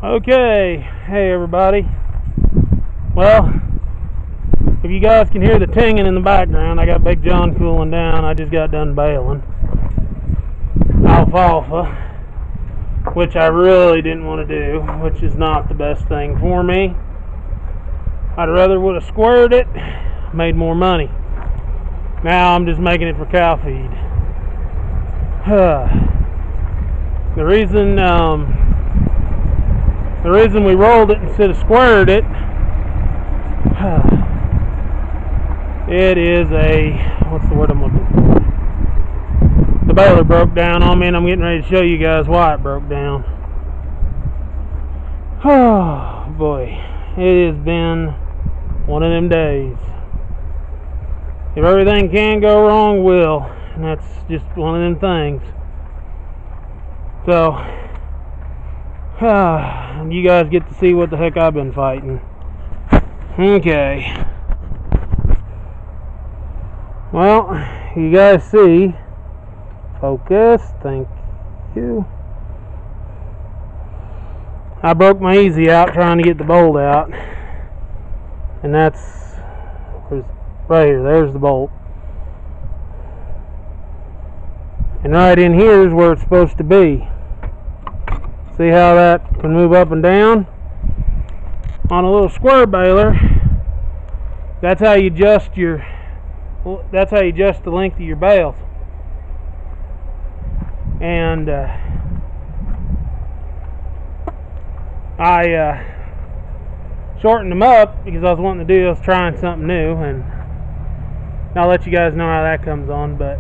Okay, hey everybody. Well, if you guys can hear the tinging in the background, I got Big John cooling down. I just got done baling alfalfa, which I really didn't want to do, which is not the best thing for me. I'd rather would have squared it, made more money. Now I'm just making it for cow feed. The reason we rolled it instead of squared it, it is what's the word I'm looking for? The baler broke down on me, and I'm getting ready to show you guys why it broke down. Oh boy, it has been one of them days. If everything can go wrong, will, and that's just one of them things. So you guys get to see what the heck I've been fighting. Okay. Well, you guys see. Focus. Thank you. I broke my easy out trying to get the bolt out. And that's right here. There's the bolt. And right in here is where it's supposed to be. See how that can move up and down? On a little square baler, that's how you adjust the length of your bales. And I shortened them up because I was wanting to do, I was trying something new, and I'll let you guys know how that comes on. But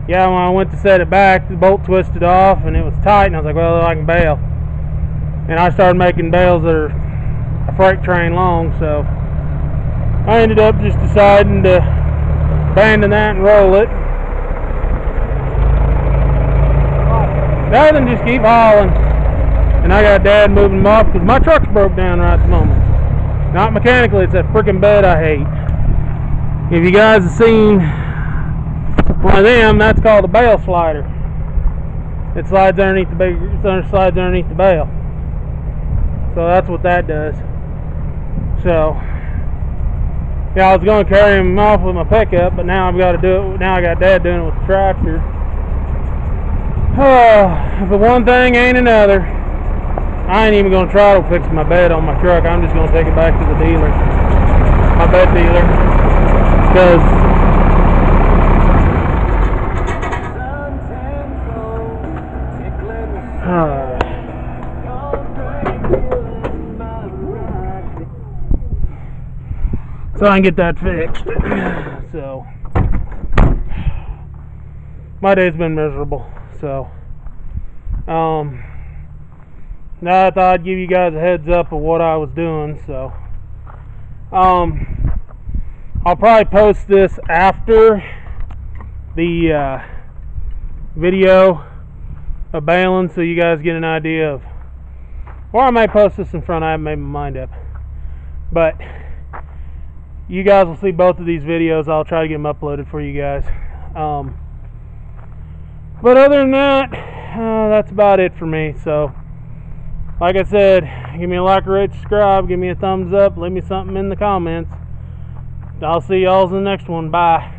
yeah, when I went to set it back, the bolt twisted off and it was tight, and I was like, well, I can bail. And I started making bales that are a freight train long, so I ended up just deciding to abandon that and roll it. Rather than just keep hauling. And I got Dad moving them off because my truck's broke down right at the moment. Not mechanically, it's that freaking bed I hate. If you guys have seen one of them, that's called a bale slider. It slides underneath the bale. So that's what that does. So yeah, I was going to carry him off with my pickup, but now I've got to do it. Now I got Dad doing it with the tractor. But one thing ain't another. I ain't even going to try to fix my bed on my truck. I'm just going to take it back to the dealer, my bed dealer, because so I can get that fixed. So my day's been miserable. So now I thought I'd give you guys a heads up of what I was doing. So I'll probably post this after the video of baling, so you guys get an idea of, or I might post this in front. I haven't made my mind up, but you guys will see both of these videos. I'll try to get them uploaded for you guys. But other than that, that's about it for me. So like I said, give me a like, rate, subscribe, give me a thumbs up, leave me something in the comments. I'll see y'all in the next one. Bye.